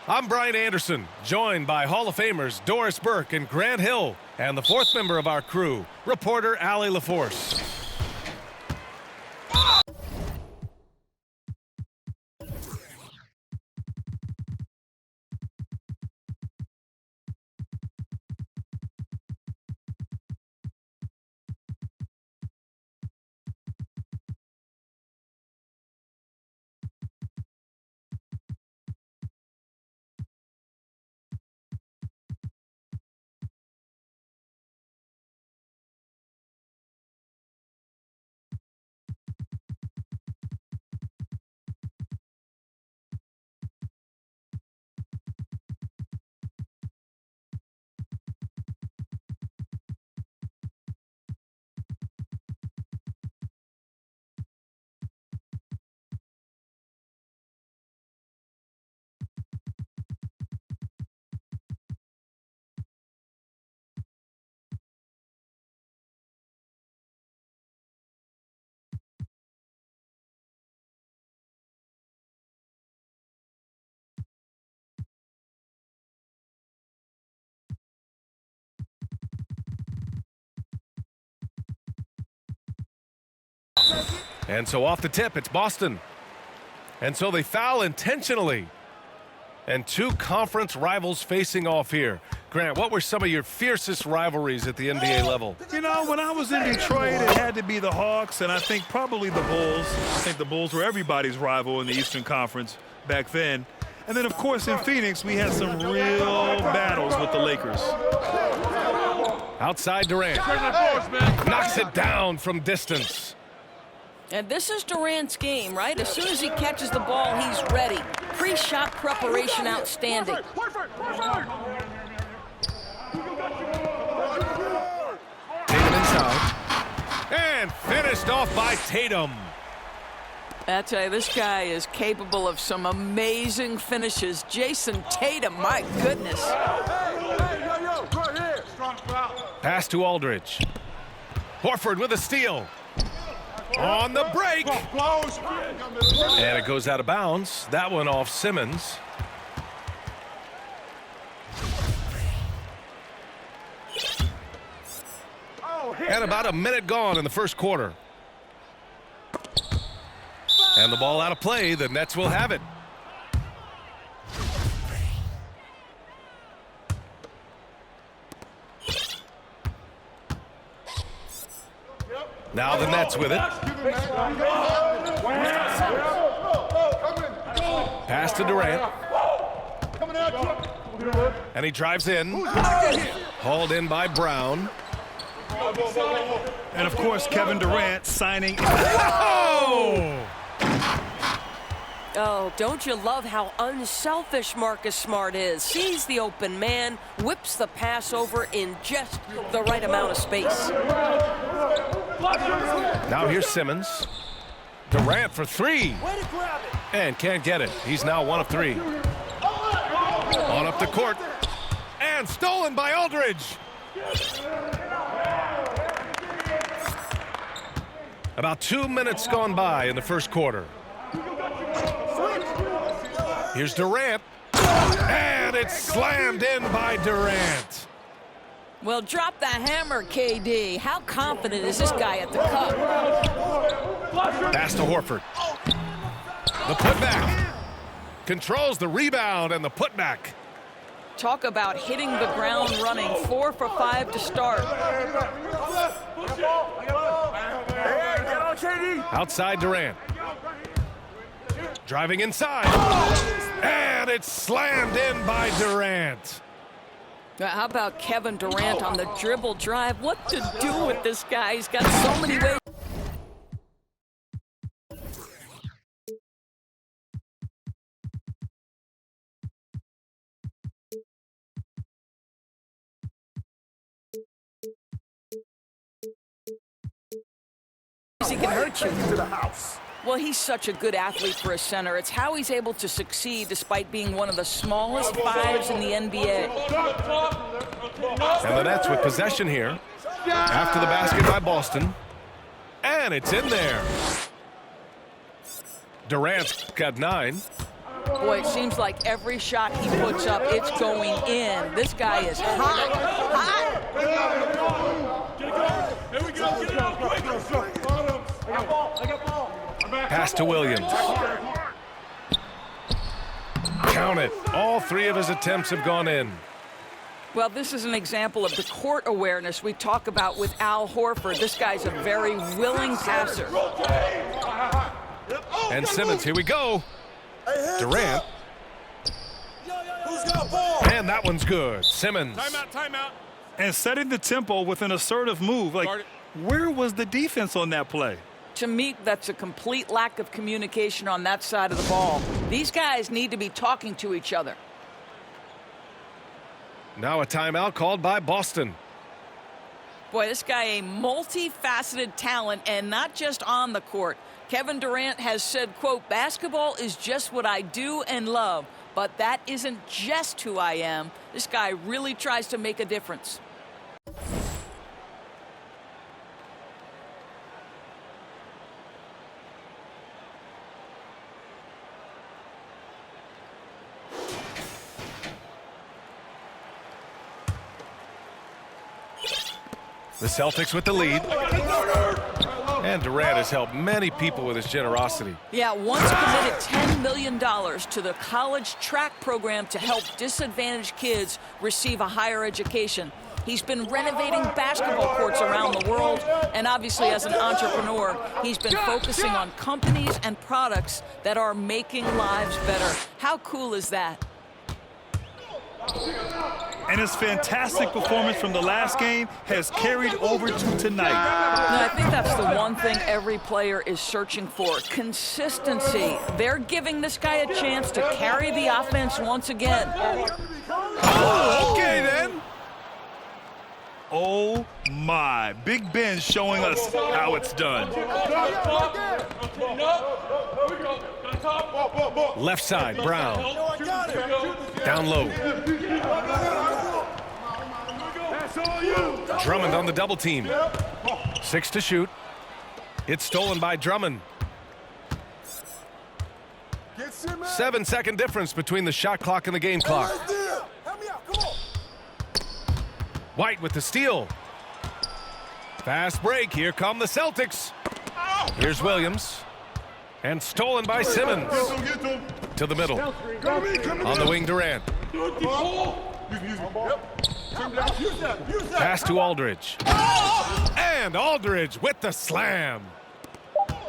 I'm Brian Anderson, joined by Hall of Famers Doris Burke and Grant Hill, and the fourth member of our crew, reporter Allie LaForce. And so off the tip, it's Boston. And so they foul intentionally. And two conference rivals facing off here. Grant, what were some of your fiercest rivalries at the NBA level? You know, when I was in Detroit, it had to be the Hawks, and I think probably the Bulls. I think the Bulls were everybody's rival in the Eastern Conference back then. And then, of course, in Phoenix, we had some real battles with the Lakers. Outside Durant. Knocks it down from distance. And this is Durant's game, right? As soon as he catches the ball, he's ready. Pre-shot preparation outstanding. Tatum inside. And finished off by Tatum. I tell you, this guy is capable of some amazing finishes. Jason Tatum, my goodness. Pass to Aldridge. Horford with a steal. On the break. And it goes out of bounds. That one off Simmons. And about a minute gone in the first quarter. And the ball out of play. The Nets will have it. Now the Nets with it. Pass to Durant. And he drives in. Hauled in by Brown. And, of course, Kevin Durant signing. Oh, don't you love how unselfish Marcus Smart is? Sees the open man, whips the pass over in just the right amount of space. Now here's Simmons. Durant for three. And can't get it. He's now 1 of 3. On up the court. And stolen by Aldridge. About 2 minutes gone by in the first quarter. Here's Durant. And it's slammed in by Durant. Well, drop the hammer, KD. How confident is this guy at the cup? Pass to Horford. The putback. Controls the rebound and the putback. Talk about hitting the ground running. 4 for 5 to start. Outside Durant. Driving inside. And it's slammed in by Durant. How about Kevin Durant on the dribble drive? What to do with this guy? He's got so many ways. He can hurt you. Well, he's such a good athlete for a center. It's how he's able to succeed despite being one of the smallest 5s in the NBA. And the Nets with possession here. After the basket by Boston. And it's in there. Durant's got 9. Boy, it seems like every shot he puts up, it's going in. This guy is hot, hot. Pass to Williams. Count it. All three of his attempts have gone in. Well, this is an example of the court awareness we talk about with Al Horford. This guy's a very willing passer. And Simmons, here we go. Durant. And that one's good. Simmons. Timeout. And setting the tempo with an assertive move. Like, where was the defense on that play? To me, that's a complete lack of communication on that side of the ball. These guys need to be talking to each other. Now a timeout called by Boston. Boy, this guy a multifaceted talent, and not just on the court. Kevin Durant has said, quote, basketball is just what I do and love, but that isn't just who I am. This guy really tries to make a difference. The Celtics with the lead. And Durant has helped many people with his generosity. Yeah, once committed $10 million to the college track program to help disadvantaged kids receive a higher education. He's been renovating basketball courts around the world, and obviously as an entrepreneur, he's been focusing on companies and products that are making lives better. How cool is that? And his fantastic performance from the last game has carried over to tonight. No, I think that's the one thing every player is searching for, consistency. They're giving this guy a chance to carry the offense once again. Oh, okay then. Oh my, Big Ben showing us how it's done. Left side, Brown. Down low. Drummond on the double team. 6 to shoot. It's stolen by Drummond. 7-second difference between the shot clock and the game clock. White with the steal. Fast break. Here come the Celtics. Here's Williams. And stolen by Simmons. To the middle. On the wing, Durant. Pass to Aldridge. And Aldridge with the slam.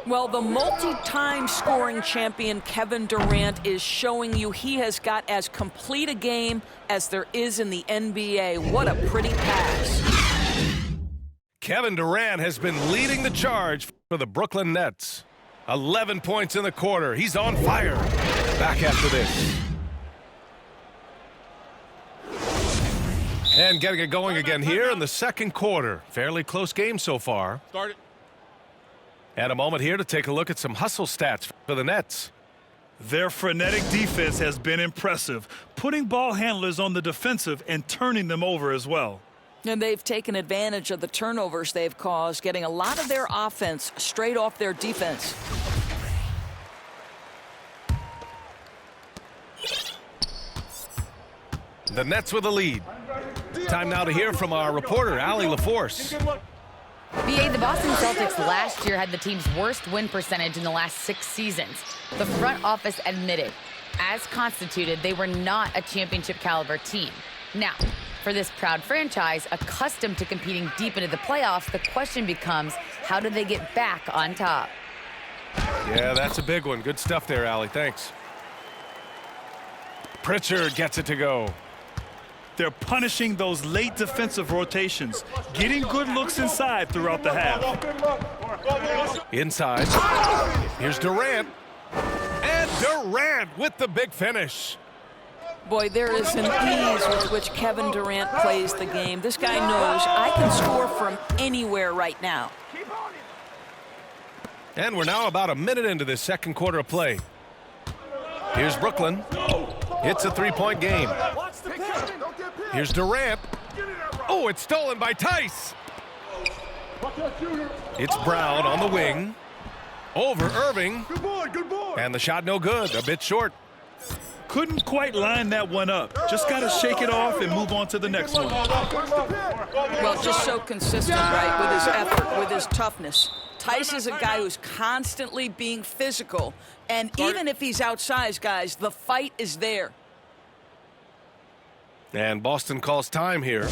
Well, the multi-time scoring champion Kevin Durant is showing you he has got as complete a game as there is in the NBA. What a pretty pass. Kevin Durant has been leading the charge for the Brooklyn Nets. 11 points in the quarter. He's on fire. Back after this. And getting it going again here in the second quarter. Fairly close game so far. Start it. And a moment here to take a look at some hustle stats for the Nets. Their frenetic defense has been impressive, putting ball handlers on the defensive and turning them over as well. And they've taken advantage of the turnovers they've caused, getting a lot of their offense straight off their defense. The Nets with the lead. Time now to hear from our reporter, Allie LaForce. BA, the Boston Celtics last year had the team's worst win percentage in the last 6 seasons. The front office admitted, as constituted, they were not a championship caliber team. Now, for this proud franchise, accustomed to competing deep into the playoffs, the question becomes, how do they get back on top? Yeah, that's a big one. Good stuff there, Allie. Thanks. Pritchard gets it to go. They're punishing those late defensive rotations, getting good looks inside throughout the half. Inside. Here's Durant. And Durant with the big finish. Boy, there is an ease with which Kevin Durant plays the game. This guy knows I can score from anywhere right now. And we're now about a minute into this second quarter of play. Here's Brooklyn. It's a three-point game. Here's Durant. Oh, it's stolen by Tice. It's Brown on the wing. Over Irving. And the shot no good, a bit short. Couldn't quite line that one up. Just got to shake it off and move on to the next one. Well, just so consistent, right, with his effort, with his toughness. Tice is a guy who's constantly being physical, and even if he's outsized, guys, the fight is there. And Boston calls time here.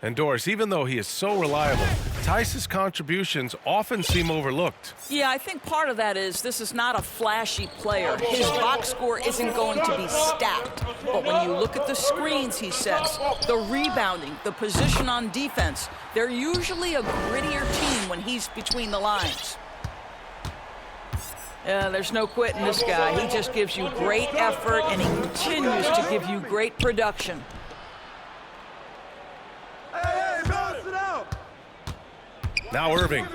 And Doris, even though he is so reliable, Tice's contributions often seem overlooked. Yeah, I think part of that is this is not a flashy player. His box score isn't going to be stacked. But when you look at the screens he sets, the rebounding, the position on defense, they're usually a grittier team when he's between the lines. There's no quitting this guy. He just gives you great effort, and he continues to give you great production. Now Irving.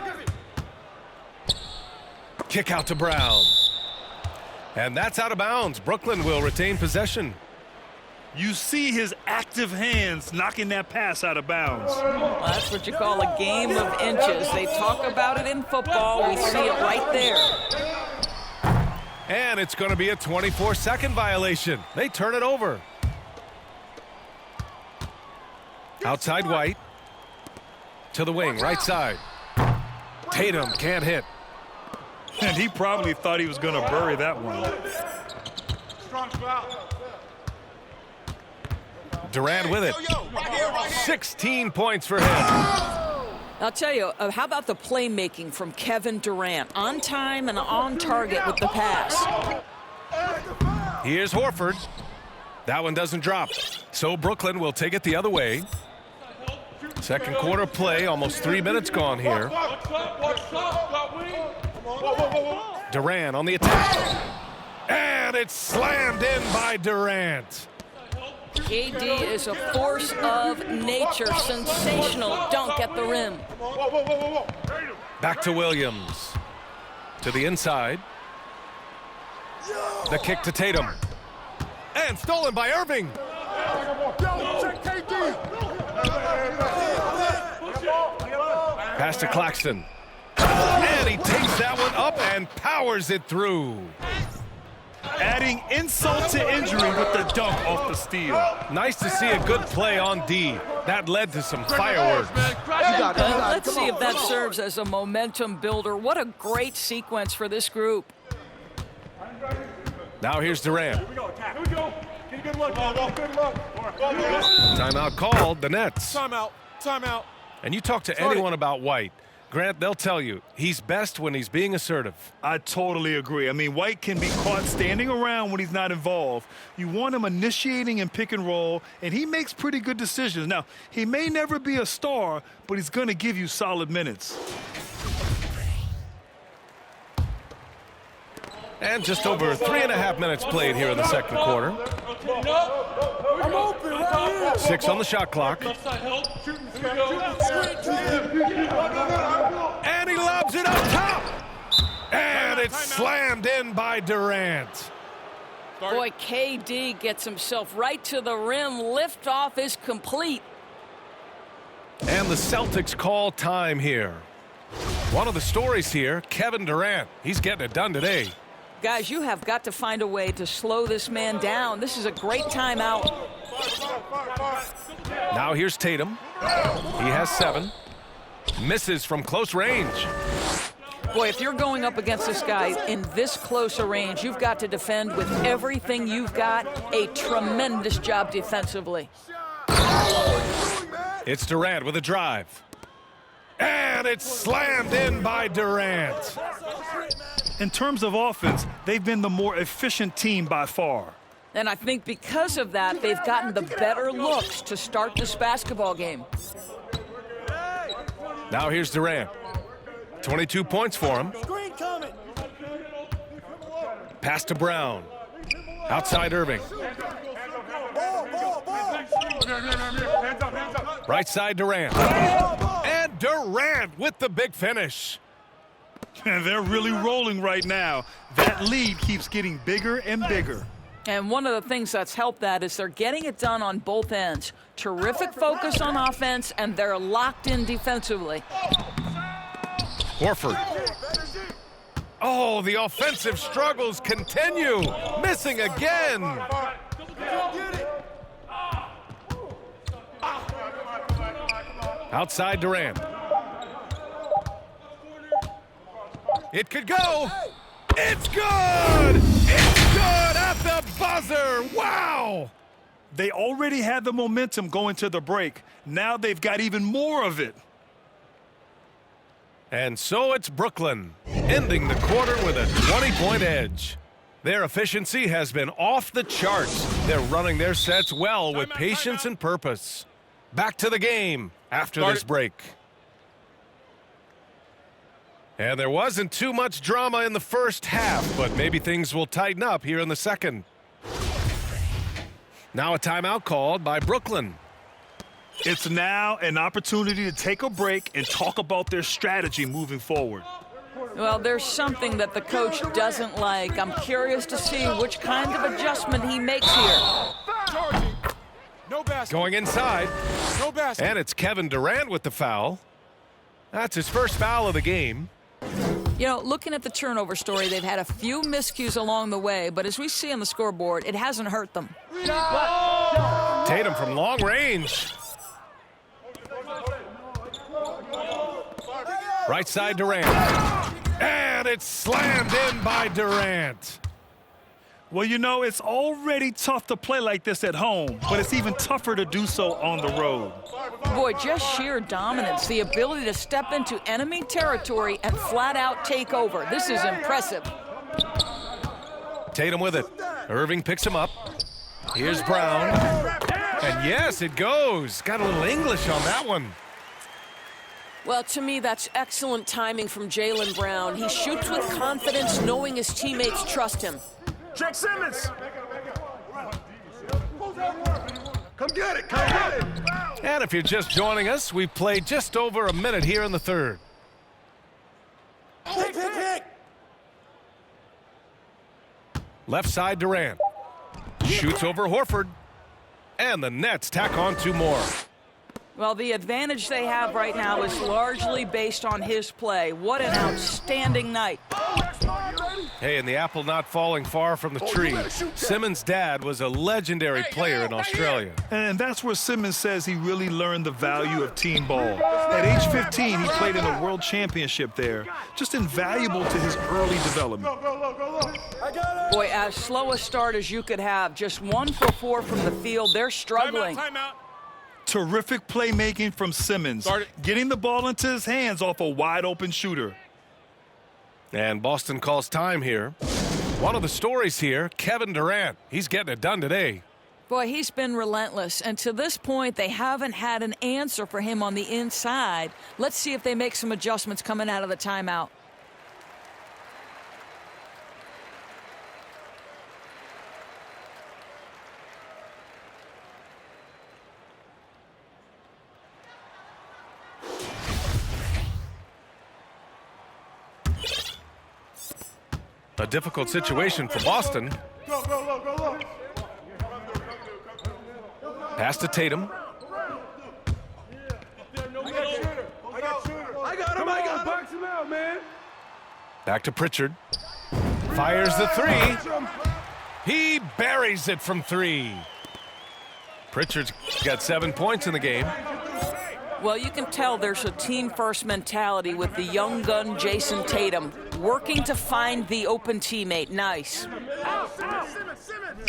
Kick out to Brown. And that's out of bounds. Brooklyn will retain possession. You see his active hands knocking that pass out of bounds. Well, that's what you call a game of inches. They talk about it in football. We see it right there. And it's going to be a 24-second violation. They turn it over. Outside White. To the wing, right side. Tatum can't hit. And he probably thought he was going to bury that one. Durant with it. 16 points for him. I'll tell you, how about the playmaking from Kevin Durant? On time and on target with the pass. Here's Horford. That one doesn't drop. So Brooklyn will take it the other way. Second quarter play, almost 3 minutes gone here. Durant on the attack. And it's slammed in by Durant. KD is a force of nature. Sensational dunk at the rim. Back to Williams. To the inside. The kick to Tatum. And stolen by Irving. Pass to Claxton. And he takes that one up and powers it through. Adding insult to injury with the dunk off the steal. Nice to see a good play on D. That led to some fireworks. Let's see if that serves as a momentum builder. What a great sequence for this group. Now here's Durant. Timeout called, the Nets. Timeout. And you talk to anyone about White, Grant, they'll tell you he's best when he's being assertive. I totally agree. I mean, White can be caught standing around when he's not involved. You want him initiating and pick and roll, and he makes pretty good decisions. Now, he may never be a star, but he's going to give you solid minutes. And just over 3.5 minutes played here in the second quarter. 6 on the shot clock. And he lobs it up top. And it's slammed in by Durant. Boy, KD gets himself right to the rim. Liftoff is complete. And the Celtics call time here. One of the stories here, Kevin Durant. He's getting it done today. Guys, you have got to find a way to slow this man down. This is a great timeout. Now here's Tatum. He has 7. Misses from close range. Boy, if you're going up against this guy in this close a range, you've got to defend with everything you've got. A tremendous job defensively. It's Durant with a drive. And it's slammed in by Durant. In terms of offense, they've been the more efficient team by far. And I think because of that, they've gotten the better looks to start this basketball game. Now here's Durant. 22 points for him. Pass to Brown. Outside Irving. Right side Durant. And Durant with the big finish. And they're really rolling right now. That lead keeps getting bigger and bigger. And one of the things that's helped that is they're getting it done on both ends. Terrific focus on offense, and they're locked in defensively. Horford. Oh, the offensive struggles continue. Missing again. Outside Durant. It could go. It's good. It's good at the buzzer. Wow. They already had the momentum going to the break. Now they've got even more of it. And so it's Brooklyn, ending the quarter with a 20-point edge. Their efficiency has been off the charts. They're running their sets well with patience and purpose. Back to the game after this break. And there wasn't too much drama in the first half, but maybe things will tighten up here in the second. Now a timeout called by Brooklyn. It's now an opportunity to take a break and talk about their strategy moving forward. Well, there's something that the coach doesn't like. I'm curious to see which kind of adjustment he makes here. No basket. Going inside. No basket. And it's Kevin Durant with the foul. That's his first foul of the game. You know, looking at the turnover story, they've had a few miscues along the way, but as we see on the scoreboard, it hasn't hurt them. Tatum from long range. Right side Durant. And it's slammed in by Durant. Well, you know, it's already tough to play like this at home, but it's even tougher to do so on the road. Boy, just sheer dominance, the ability to step into enemy territory and flat out take over. This is impressive. Tatum with it. Irving picks him up. Here's Brown. And yes, it goes. Got a little English on that one. Well, to me, that's excellent timing from Jaylen Brown. He shoots with confidence, knowing his teammates trust him. Check Simmons. Come get it. Come get it. And if you're just joining us, we've played just over a minute here in the third. Left side Durant. Shoots over Horford. And the Nets tack on two more. Well, the advantage they have right now is largely based on his play. What an outstanding night. Hey, and the apple not falling far from the tree. Simmons' dad was a legendary player in Australia. And that's where Simmons says he really learned the value of team ball. At age 15, he played in a world championship there. Just invaluable to his early development. Boy, as slow a start as you could have. Just 1 for 4 from the field. They're struggling. Timeout. Terrific playmaking from Simmons, getting the ball into his hands off a wide-open shooter. And Boston calls time here. One of the stories here, Kevin Durant. He's getting it done today. Boy, he's been relentless. And to this point, they haven't had an answer for him on the inside. Let's see if they make some adjustments coming out of the timeout. A difficult situation for Boston. Pass to Tatum. I got him. Box him out, man. Back to Pritchard. Fires the three. He buries it from three. Pritchard's got 7 points in the game. Well, you can tell there's a team-first mentality with the young gun Jason Tatum working to find the open teammate. Nice.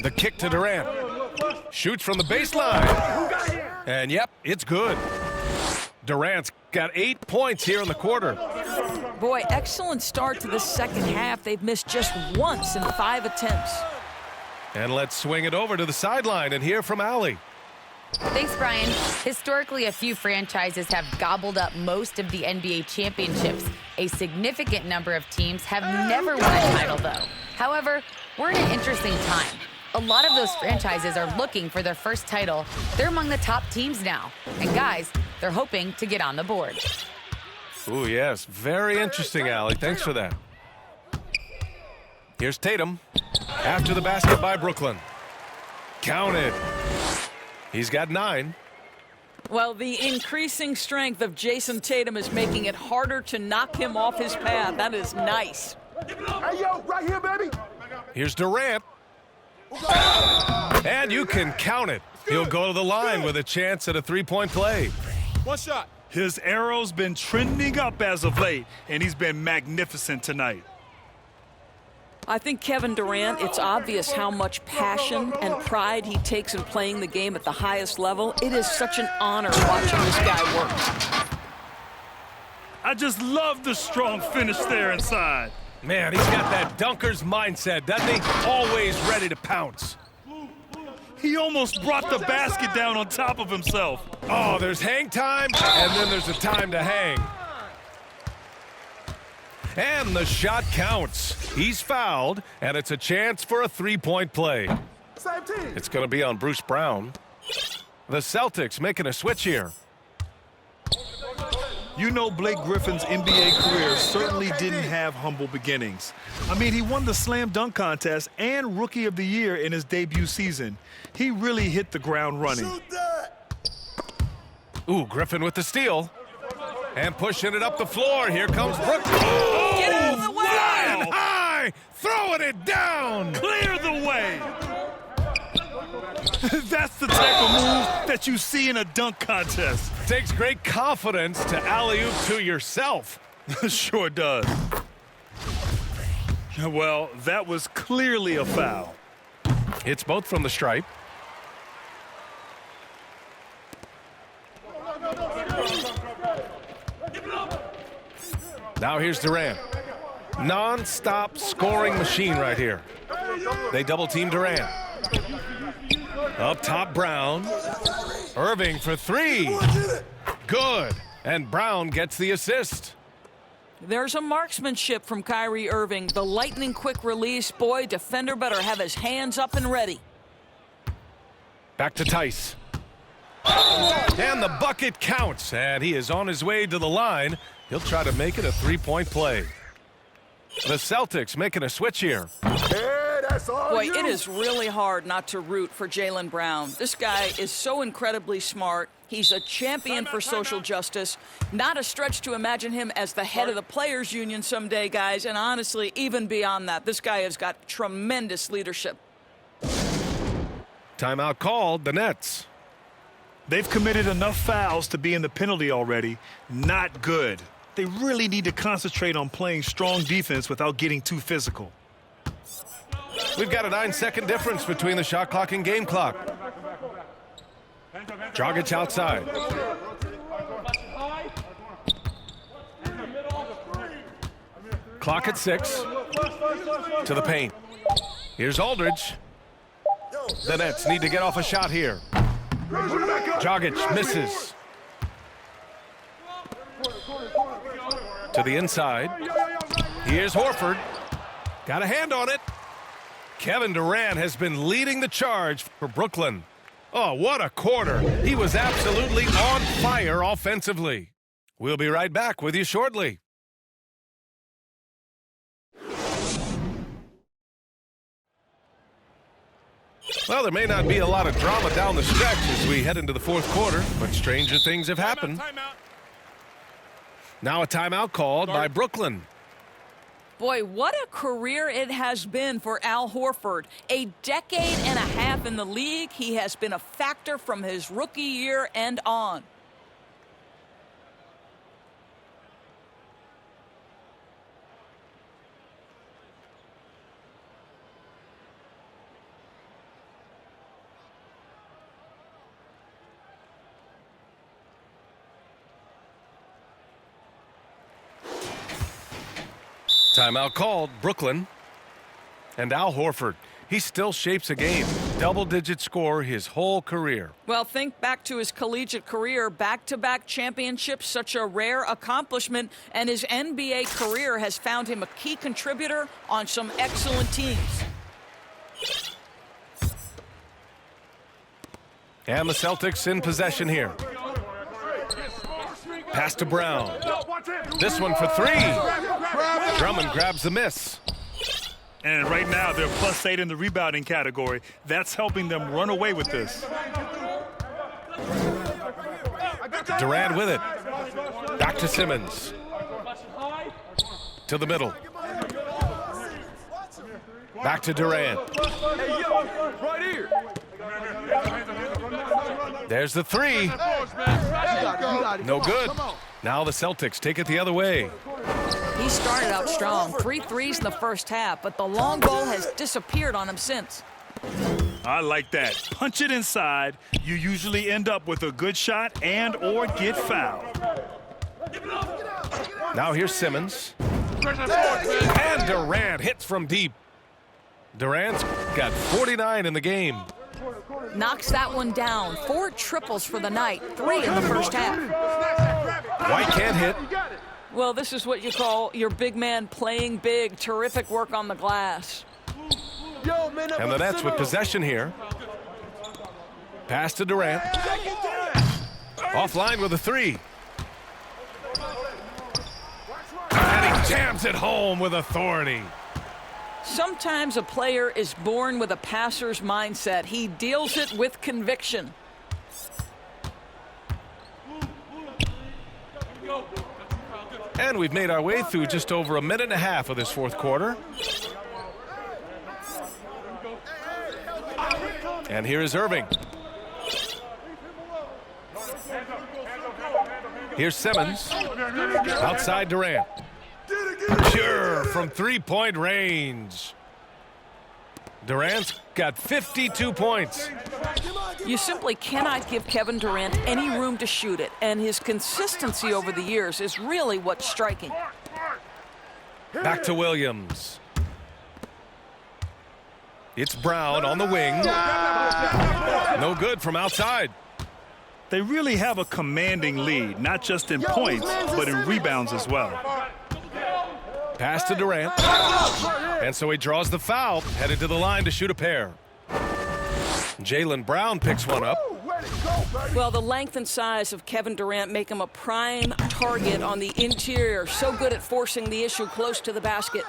The kick to Durant. Shoots from the baseline. And yep, it's good. Durant's got 8 points here in the quarter. Boy, excellent start to the second half. They've missed just once in 5 attempts. And let's swing it over to the sideline and hear from Allie. Thanks, Brian. Historically, a few franchises have gobbled up most of the NBA championships. A significant number of teams have never won a title, though. However, we're in an interesting time. A lot of those franchises are looking for their first title. They're among the top teams now. And guys, they're hoping to get on the board. Ooh, yes. Very interesting, Allie. Thanks for that. Here's Tatum. After the basket by Brooklyn. Counted. He's got 9. Well, the increasing strength of Jason Tatum is making it harder to knock him off his path. That is nice. Hey, yo, right here, baby. Here's Durant. And you can count it. He'll go to the line with a chance at a three-point play. One shot. His arrow's been trending up as of late, and he's been magnificent tonight. I think Kevin Durant, it's obvious how much passion and pride he takes in playing the game at the highest level. It is such an honor watching this guy work. I just love the strong finish there inside. Man, he's got that dunker's mindset, doesn't he? Always ready to pounce. He almost brought the basket down on top of himself. Oh, there's hang time, and then there's a time to hang. And the shot counts. He's fouled, and it's a chance for a three-point play. Same team. It's going to be on Bruce Brown. The Celtics making a switch here. You know, Blake Griffin's NBA career certainly didn't have humble beginnings. I mean, he won the slam dunk contest and Rookie of the Year in his debut season. He really hit the ground running. Ooh, Griffin with the steal. And pushing it up the floor. Here comes Brooks. Get out of the way! Flying high! Throwing it down! Clear the way! That's the type of move that you see in a dunk contest. Takes great confidence to alley-oop to yourself. Sure does. Well, that was clearly a foul. It's both from the stripe. Now here's Durant. Non-stop scoring machine right here. They double-team Durant. Up top, Brown. Irving for three. Good. And Brown gets the assist. There's a marksmanship from Kyrie Irving. The lightning quick release. Boy, defender better have his hands up and ready. Back to Tice. And the bucket counts. And he is on his way to the line. He'll try to make it a three-point play. The Celtics making a switch here. Hey, that's all Boy, you. it is really hard not to root for Jaylen Brown. This guy is so incredibly smart. He's a champion for social justice. Not a stretch to imagine him as the head of the Players Union someday, guys. And honestly, even beyond that, this guy has got tremendous leadership. Timeout called, the Nets. They've committed enough fouls to be in the penalty already. Not good. They really need to concentrate on playing strong defense without getting too physical. We've got a 9-second difference between the shot clock and game clock. Dragic outside. Clock at 6. To the paint. Here's Aldridge. The Nets need to get off a shot here. Dragic misses. To the inside. Here's Horford. Got a hand on it. Kevin Durant has been leading the charge for Brooklyn. Oh, what a quarter. He was absolutely on fire offensively. We'll be right back with you shortly. Well, there may not be a lot of drama down the stretch as we head into the fourth quarter, but stranger things have happened. Now a timeout called by Brooklyn. Boy, what a career it has been for Al Horford. A decade and a half in the league. He has been a factor from his rookie year and on. Timeout called, Brooklyn. And Al Horford, he still shapes a game. Double-digit scorer his whole career. Well, think back to his collegiate career. Back-to-back championships, such a rare accomplishment. And his NBA career has found him a key contributor on some excellent teams. And the Celtics in possession here. Pass to Brown. This one for three. Drummond grabs the miss. And right now, they're +8 in the rebounding category. That's helping them run away with this. Durant with it. Back to Simmons. To the middle. Back to Durant. Hey, yo, right here. There's the three. No good. Now the Celtics take it the other way. He started out strong, 3 threes in the first half, but the long ball has disappeared on him since. I like that. Punch it inside. You usually end up with a good shot and or get fouled. Now here's Simmons. And Durant hits from deep. Durant's got 49 in the game. Knocks that one down. 4 triples for the night, 3 in the first half. White can't hit. Well, this is what you call your big man playing big. Terrific work on the glass. And the Nets with possession here. Pass to Durant. Offline with a 3. And he jams it home with authority. Sometimes a player is born with a passer's mindset. He deals it with conviction. And we've made our way through just over a minute and a half of this fourth quarter. And here is Irving. Here's Simmons. Outside Durant. Pure from three-point range. Durant's got 52 points. You simply cannot give Kevin Durant any room to shoot it, and his consistency over the years is really what's striking. Back to Williams. It's Brown on the wing. No good from outside. They really have a commanding lead, not just in points, but in rebounds as well. Pass to Durant. And so he draws the foul, headed to the line to shoot a pair. Jaylen Brown picks one up. Well, the length and size of Kevin Durant make him a prime target on the interior. So good at forcing the issue close to the basket.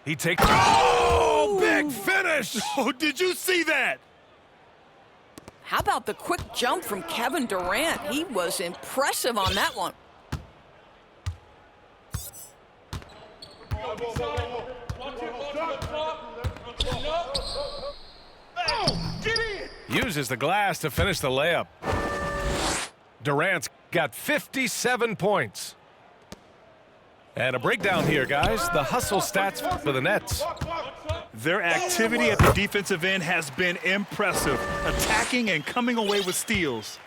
He takes. Oh, big finish! Oh, did you see that? How about the quick jump from Kevin Durant? He was impressive on that one. Uses the glass to finish the layup. Durant's got 57 points. And a breakdown here, guys. The hustle stats for the Nets. Their activity at the defensive end has been impressive, attacking and coming away with steals.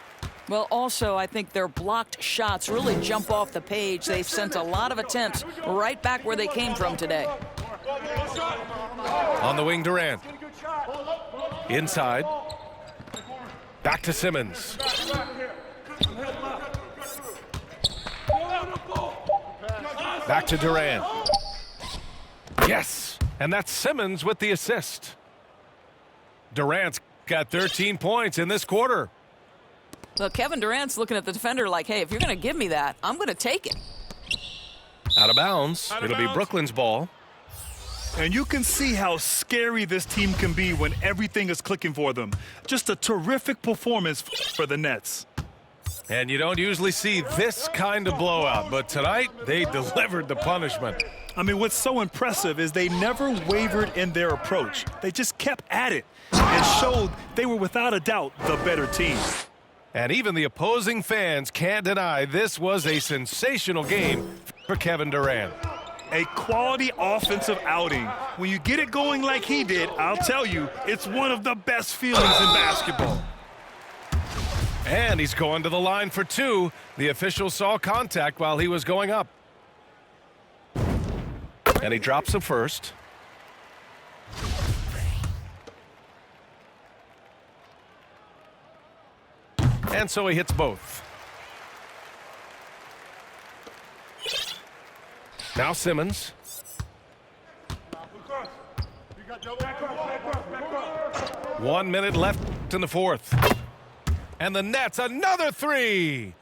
Well, also, I think their blocked shots really jump off the page. They've sent a lot of attempts right back where they came from today. On the wing, Durant. Inside. Back to Simmons. Back to Durant. Yes, and that's Simmons with the assist. Durant's got 13 points in this quarter. Well, Kevin Durant's looking at the defender like, hey, if you're going to give me that, I'm going to take it. Out of bounds. It'll be Brooklyn's ball. And you can see how scary this team can be when everything is clicking for them. Just a terrific performance for the Nets. And you don't usually see this kind of blowout, but tonight they delivered the punishment. I mean, what's so impressive is they never wavered in their approach. They just kept at it and showed they were without a doubt the better team. And even the opposing fans can't deny this was a sensational game for Kevin Durant. A quality offensive outing. When you get it going like he did, I'll tell you, it's one of the best feelings in basketball. And he's going to the line for 2. The official saw contact while he was going up. And he drops the first. And so he hits both. Now Simmons. 1 minute left in the fourth. And the Nets, another 3.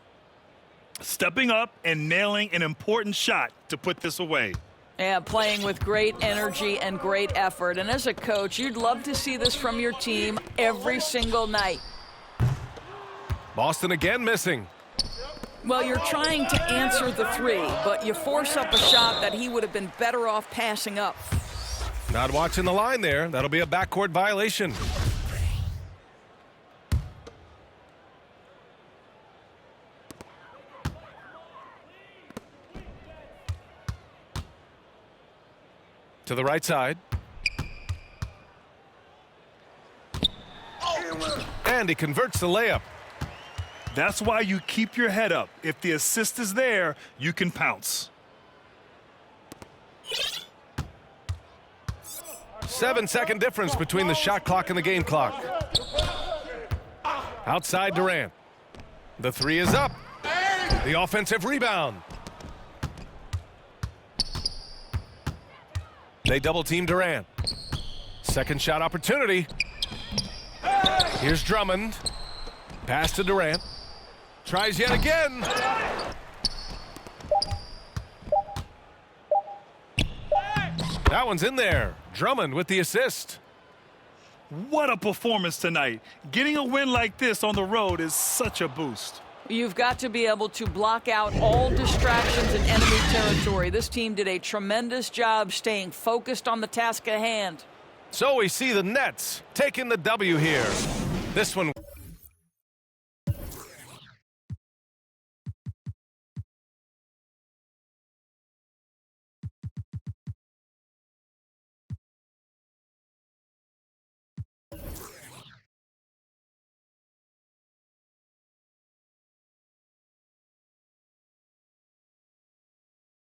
Stepping up and nailing an important shot to put this away. Yeah, playing with great energy and great effort. And as a coach, you'd love to see this from your team every single night. Boston again missing. Well, you're trying to answer the three, but you force up a shot that he would have been better off passing up. Not watching the line there. That'll be a backcourt violation. To the right side. And he converts the layup. That's why you keep your head up. If the assist is there, you can pounce. 7-second difference between the shot clock and the game clock. Outside Durant. The three is up. The offensive rebound. They double team Durant. Second shot opportunity. Here's Drummond. Pass to Durant. Tries yet again. That one's in there. Drummond with the assist. What a performance tonight. Getting a win like this on the road is such a boost. You've got to be able to block out all distractions in enemy territory. This team did a tremendous job staying focused on the task at hand. So we see the Nets taking the W here. This one